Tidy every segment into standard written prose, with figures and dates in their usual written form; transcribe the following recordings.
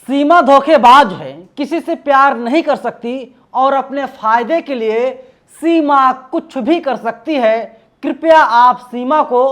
सीमा धोखेबाज है, किसी से प्यार नहीं कर सकती और अपने फायदे के लिए सीमा कुछ भी कर सकती है। कृपया आप सीमा को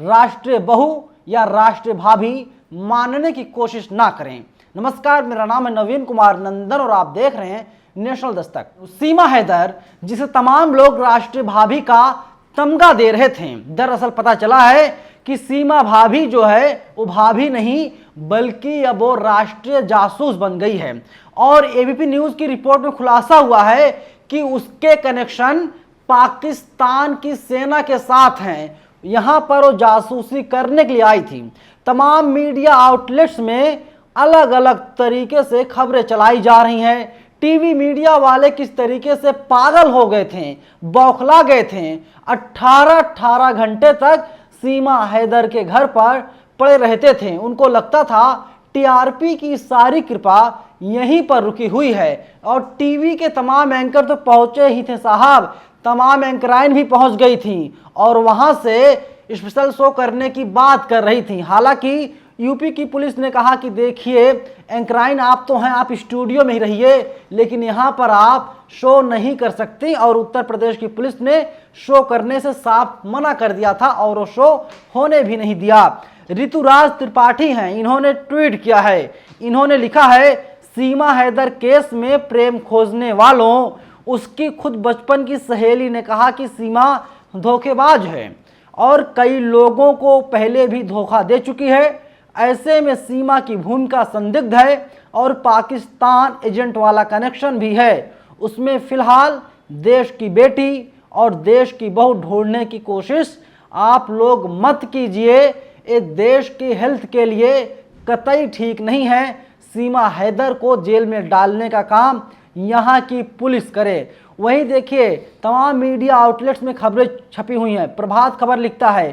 राष्ट्रीय बहू या राष्ट्रीय भाभी मानने की कोशिश ना करें। नमस्कार, मेरा नाम है नवीन कुमार नंदन और आप देख रहे हैं नेशनल दस्तक। सीमा हैदर, जिसे तमाम लोग राष्ट्रीय भाभी का तमगा दे रहे थे, दरअसल पता चला है कि सीमा भाभी जो है वो भाभी नहीं बल्कि अब वो राष्ट्रीय जासूस बन गई है। और एबीपी न्यूज की रिपोर्ट में खुलासा हुआ है कि उसके कनेक्शन पाकिस्तान की सेना के साथ हैं। यहां पर वो जासूसी करने के लिए आई थी। तमाम मीडिया आउटलेट्स में अलग अलग तरीके से खबरें चलाई जा रही हैं। टीवी मीडिया वाले किस तरीके से पागल हो गए थे, बौखला गए थे। 18 घंटे तक सीमा हैदर के घर पर पड़े रहते थे। उनको लगता था टीआरपी की सारी कृपा यहीं पर रुकी हुई है। और टीवी के तमाम एंकर तो पहुंचे ही थे साहब, तमाम एंकराइन भी पहुंच गई थी और वहां से स्पेशल शो करने की बात कर रही थी। हालांकि यूपी की पुलिस ने कहा कि देखिए एंकराइन आप तो हैं, आप स्टूडियो में ही रहिए, लेकिन यहाँ पर आप शो नहीं कर सकती। और उत्तर प्रदेश की पुलिस ने शो करने से साफ मना कर दिया था और वो शो होने भी नहीं दिया। ऋतुराज त्रिपाठी हैं, इन्होंने ट्वीट किया है, इन्होंने लिखा है, सीमा हैदर केस में प्रेम खोजने वालों, उसकी खुद बचपन की सहेली ने कहा कि सीमा धोखेबाज है और कई लोगों को पहले भी धोखा दे चुकी है। ऐसे में सीमा की भूमिका संदिग्ध है और पाकिस्तान एजेंट वाला कनेक्शन भी है। उसमें फिलहाल देश की बेटी और देश की बहू ढूंढने की कोशिश आप लोग मत कीजिए। ये देश की हेल्थ के लिए कतई ठीक नहीं है। सीमा हैदर को जेल में डालने का काम यहाँ की पुलिस करे। वहीं देखिए तमाम मीडिया आउटलेट्स में खबरें छपी हुई हैं। प्रभात खबर लिखता है,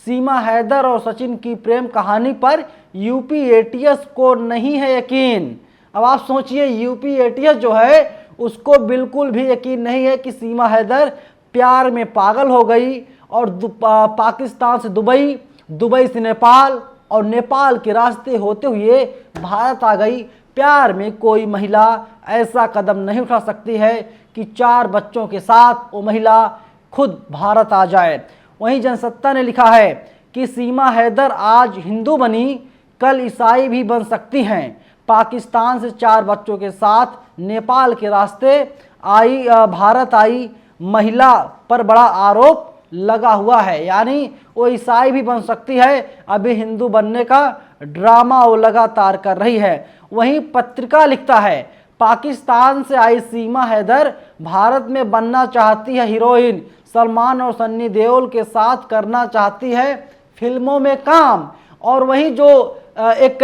सीमा हैदर और सचिन की प्रेम कहानी पर यूपी एटीएस को नहीं है यकीन। अब आप सोचिए, यूपी एटीएस जो है उसको बिल्कुल भी यकीन नहीं है कि सीमा हैदर प्यार में पागल हो गई और पाकिस्तान से दुबई, दुबई से नेपाल और नेपाल के रास्ते होते हुए भारत आ गई। प्यार में कोई महिला ऐसा कदम नहीं उठा सकती है कि 4 बच्चों के साथ वो महिला खुद भारत आ जाए। वहीं जनसत्ता ने लिखा है कि सीमा हैदर आज हिंदू बनी, कल ईसाई भी बन सकती हैं। पाकिस्तान से 4 बच्चों के साथ नेपाल के रास्ते आई, भारत आई महिला पर बड़ा आरोप लगा हुआ है, यानी वो ईसाई भी बन सकती है। अभी हिंदू बनने का ड्रामा वो लगातार कर रही है। वहीं पत्रिका लिखता है, पाकिस्तान से आई सीमा हैदर भारत में बनना चाहती है हीरोइन, सलमान और सन्नी देओल के साथ करना चाहती है फिल्मों में काम। और वहीं जो एक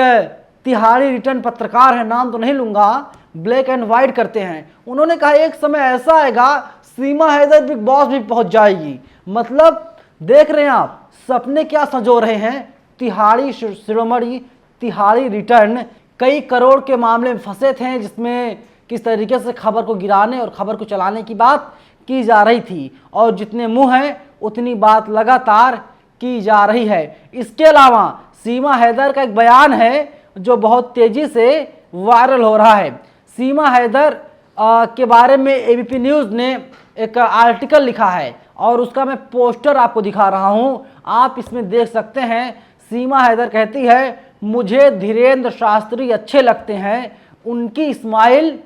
तिहाड़ी रिटर्न पत्रकार है, नाम तो नहीं लूंगा, ब्लैक एंड वाइट करते हैं, उन्होंने कहा एक समय ऐसा आएगा सीमा हैदर बिग बॉस भी पहुंच जाएगी। मतलब देख रहे हैं आप, सपने क्या संजो रहे हैं। तिहाड़ी शिरोमणि, तिहाड़ी रिटर्न कई करोड़ के मामले में फंसे थे, जिसमें किस तरीके से खबर को गिराने और खबर को चलाने की बात की जा रही थी और जितने मुंह हैं उतनी बात लगातार की जा रही है। इसके अलावा सीमा हैदर का एक बयान है जो बहुत तेजी से वायरल हो रहा है। सीमा हैदर के बारे में एबीपी न्यूज़ ने एक आर्टिकल लिखा है और उसका मैं पोस्टर आपको दिखा रहा हूं, आप इसमें देख सकते हैं। सीमा हैदर कहती है, मुझे धीरेन्द्र शास्त्री अच्छे लगते हैं, उनकी स्माइल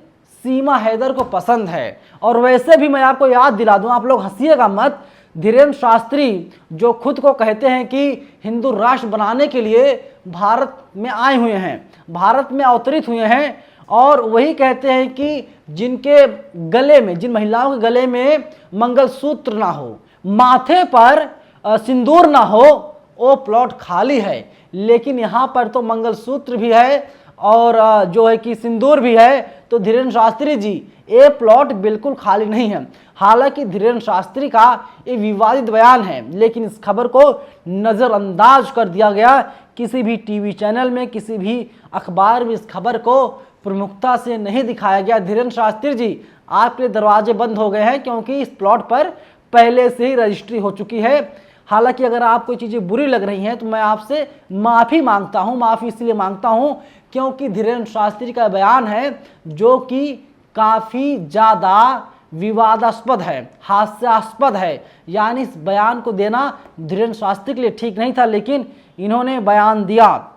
सीमा हैदर को पसंद है। और वैसे भी मैं आपको याद दिला दूं, आप लोग हंसिएगा मत, धीरेन्द्र शास्त्री जो खुद को कहते हैं कि हिंदू राष्ट्र बनाने के लिए भारत में आए हुए हैं, भारत में अवतरित हुए हैं, और वही कहते हैं कि जिनके गले में, जिन महिलाओं के गले में मंगलसूत्र ना हो, माथे पर सिंदूर ना हो, वो प्लॉट खाली है। लेकिन यहाँ पर तो मंगलसूत्र भी है और जो है कि सिंदूर भी है। तो धीरेन्द्र शास्त्री जी, ये प्लॉट बिल्कुल खाली नहीं है। हालांकि धीरेन्द्र शास्त्री का ये विवादित बयान है, लेकिन इस खबर को नज़रअंदाज कर दिया गया। किसी भी टीवी चैनल में, किसी भी अखबार में इस खबर को प्रमुखता से नहीं दिखाया गया। धीरेन्द्र शास्त्री जी, आपके दरवाजे बंद हो गए हैं क्योंकि इस प्लॉट पर पहले से ही रजिस्ट्री हो चुकी है। हालांकि अगर आपको चीज़ें बुरी लग रही हैं तो मैं आपसे माफ़ी मांगता हूं। माफ़ी इसलिए मांगता हूं क्योंकि धीरेन्द्र शास्त्री का बयान है जो कि काफ़ी ज़्यादा विवादास्पद है, हास्यास्पद है। यानी इस बयान को देना धीरेन्द्र शास्त्री के लिए ठीक नहीं था, लेकिन इन्होंने बयान दिया।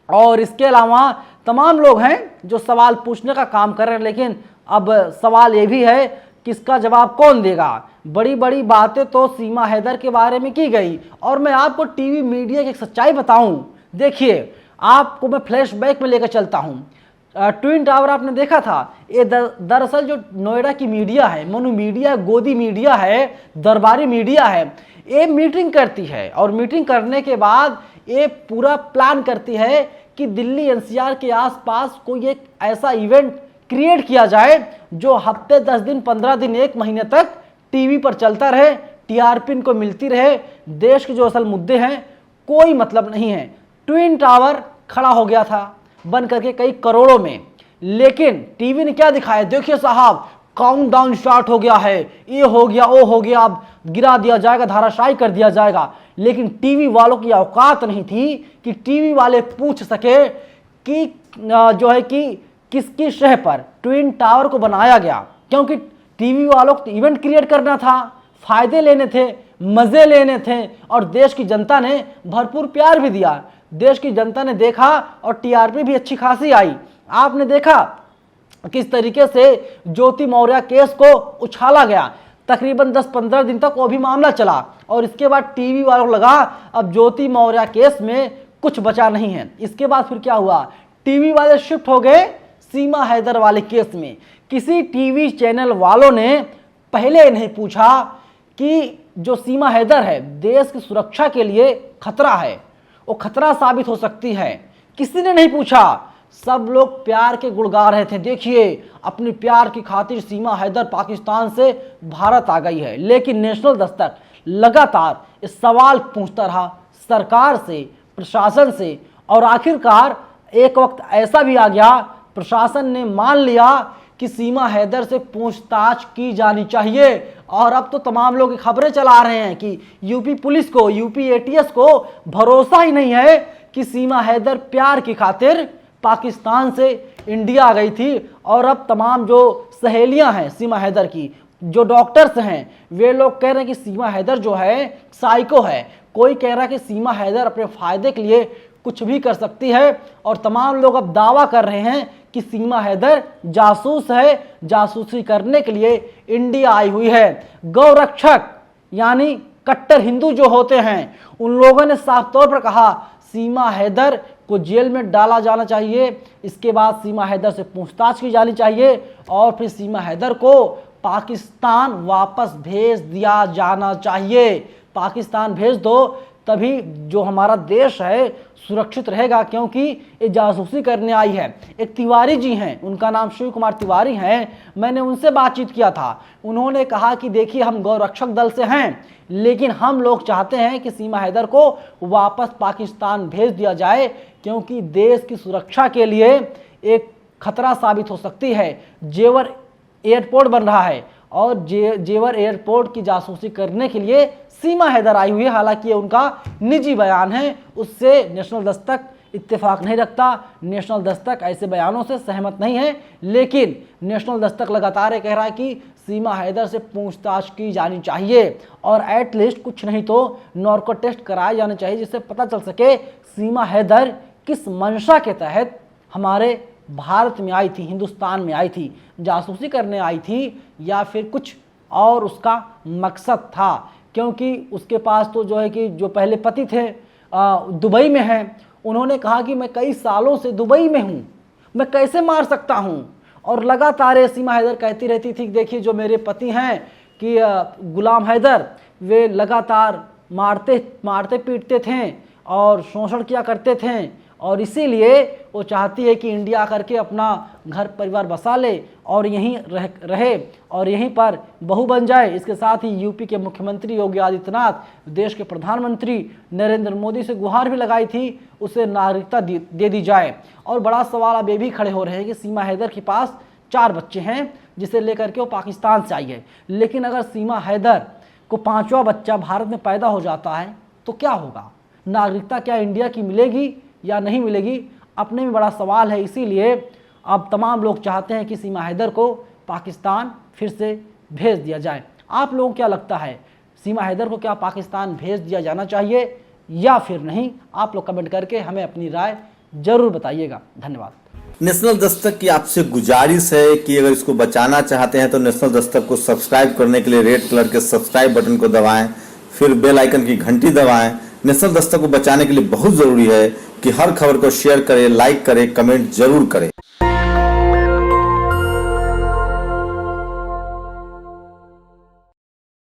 और इसके अलावा तमाम लोग हैं जो सवाल पूछने का काम कर रहे हैं, लेकिन अब सवाल ये भी है कि इसका जवाब कौन देगा। बड़ी बड़ी बातें तो सीमा हैदर के बारे में की गई, और मैं आपको टीवी मीडिया की एक सच्चाई बताऊं। देखिए, आपको मैं फ्लैशबैक में लेकर चलता हूं। ट्विन टावर आपने देखा था, ये दरअसल जो नोएडा की मीडिया है, मनु मीडिया, गोदी मीडिया है, दरबारी मीडिया है, ये मीटिंग करती है और मीटिंग करने के बाद ये पूरा प्लान करती है कि दिल्ली एनसीआर के आसपास कोई एक ऐसा इवेंट क्रिएट किया जाए जो हफ्ते 10 दिन 15 दिन 1 महीने तक टीवी पर चलता रहे, टीआरपी इनको मिलती रहे। देश के जो असल मुद्दे हैं कोई मतलब नहीं है। ट्विन टावर खड़ा हो गया था बन करके कई करोड़ों में, लेकिन टीवी ने क्या दिखाया, देखिए साहब काउंटडाउन स्टार्ट हो गया है, ये हो गया, वो हो गया, अब गिरा दिया जाएगा, धाराशायी कर दिया जाएगा। लेकिन टीवी वालों की औकात नहीं थी कि टीवी वाले पूछ सके कि जो है कि किसकी शह पर ट्विन टावर को बनाया गया, क्योंकि टीवी वालों को इवेंट क्रिएट करना था, फायदे लेने थे, मजे लेने थे, और देश की जनता ने भरपूर प्यार भी दिया। देश की जनता ने देखा और टीआरपी भी अच्छी खासी आई। आपने देखा किस तरीके से ज्योति मौर्य केस को उछाला गया, तकरीबन 10-15 दिन तक वो भी मामला चला, और इसके बाद टीवी वालों को लगा अब ज्योति मौर्य केस में कुछ बचा नहीं है। इसके बाद फिर क्या हुआ, टीवी वाले शिफ्ट हो गए सीमा हैदर वाले केस में। किसी टीवी चैनल वालों ने पहले नहीं पूछा कि जो सीमा हैदर है देश की सुरक्षा के लिए खतरा है, वो खतरा साबित हो सकती है, किसी ने नहीं पूछा। सब लोग प्यार के गुण गा रहे थे, देखिए अपने प्यार की खातिर सीमा हैदर पाकिस्तान से भारत आ गई है। लेकिन नेशनल दस्तक लगातार इस सवाल पूछता रहा सरकार से, प्रशासन से, और आखिरकार एक वक्त ऐसा भी आ गया, प्रशासन ने मान लिया कि सीमा हैदर से पूछताछ की जानी चाहिए। और अब तो तमाम लोग खबरें चला रहे हैं कि यूपी पुलिस को, यूपी एटीएस को भरोसा ही नहीं है कि सीमा हैदर प्यार की खातिर पाकिस्तान से इंडिया आ गई थी। और अब तमाम जो सहेलियां हैं सीमा हैदर की, जो डॉक्टर्स हैं, वे लोग कह रहे हैं कि सीमा हैदर जो है साइको है। कोई कह रहा है कि सीमा हैदर अपने फायदे के लिए कुछ भी कर सकती है, और तमाम लोग अब दावा कर रहे हैं कि सीमा हैदर जासूस है, जासूसी करने के लिए इंडिया आई हुई है। गौरक्षक यानी कट्टर हिंदू जो होते हैं, उन लोगों ने साफ तौर पर कहा सीमा हैदर को जेल में डाला जाना चाहिए, इसके बाद सीमा हैदर से पूछताछ की जानी चाहिए, और फिर सीमा हैदर को पाकिस्तान वापस भेज दिया जाना चाहिए। पाकिस्तान भेज दो, तभी जो हमारा देश है सुरक्षित रहेगा, क्योंकि ये जासूसी करने आई है। एक तिवारी जी हैं, उनका नाम शिव कुमार तिवारी हैं, मैंने उनसे बातचीत किया था। उन्होंने कहा कि देखिए हम गौरक्षक दल से हैं, लेकिन हम लोग चाहते हैं कि सीमा हैदर को वापस पाकिस्तान भेज दिया जाए, क्योंकि देश की सुरक्षा के लिए एक खतरा साबित हो सकती है। जेवर एयरपोर्ट बन रहा है, और जेवर एयरपोर्ट की जासूसी करने के लिए सीमा हैदर आई हुई है। हालांकि ये उनका निजी बयान है, उससे नेशनल दस्तक इत्तेफाक नहीं रखता, नेशनल दस्तक ऐसे बयानों से सहमत नहीं है। लेकिन नेशनल दस्तक लगातार कह रहा है कि सीमा हैदर से पूछताछ की जानी चाहिए, और एटलीस्ट कुछ नहीं तो नॉर्को टेस्ट कराए जाने चाहिए, जिससे पता चल सके सीमा हैदर किस मंशा के तहत हमारे भारत में आई थी, हिंदुस्तान में आई थी, जासूसी करने आई थी, या फिर कुछ और उसका मकसद था। क्योंकि उसके पास तो जो है कि जो पहले पति थे दुबई में हैं, उन्होंने कहा कि मैं कई सालों से दुबई में हूँ, मैं कैसे मार सकता हूँ। और लगातार सीमा हैदर कहती रहती थी, देखिए जो मेरे पति हैं कि गुलाम हैदर, वे लगातार मारते पीटते थे और शोषण किया करते थे, और इसीलिए वो चाहती है कि इंडिया करके अपना घर परिवार बसा ले और यहीं रहे और यहीं पर बहू बन जाए। इसके साथ ही यूपी के मुख्यमंत्री योगी आदित्यनाथ, देश के प्रधानमंत्री नरेंद्र मोदी से गुहार भी लगाई थी उसे नागरिकता दे दी जाए। और बड़ा सवाल अब ये भी खड़े हो रहे हैं कि सीमा हैदर के पास 4 बच्चे हैं, जिसे लेकर के वो पाकिस्तान से आई है। लेकिन अगर सीमा हैदर को 5वां बच्चा भारत में पैदा हो जाता है तो क्या होगा, नागरिकता क्या इंडिया की मिलेगी या नहीं मिलेगी? अपने में बड़ा सवाल है। इसीलिए अब तमाम लोग चाहते हैं कि सीमा हैदर को पाकिस्तान फिर से भेज दिया जाए। आप लोगों को क्या लगता है, सीमा हैदर को क्या पाकिस्तान भेज दिया जाना चाहिए या फिर नहीं? आप लोग कमेंट करके हमें अपनी राय जरूर बताइएगा। धन्यवाद। नेशनल दस्तक की आपसे गुजारिश है कि अगर इसको बचाना चाहते हैं तो नेशनल दस्तक को सब्सक्राइब करने के लिए रेड कलर के सब्सक्राइब बटन को दबाएं, फिर बेल आइकन की घंटी दबाएं। नेशनल दस्तक को बचाने के लिए बहुत जरूरी है कि हर खबर को शेयर करें, लाइक करें, कमेंट जरूर करें।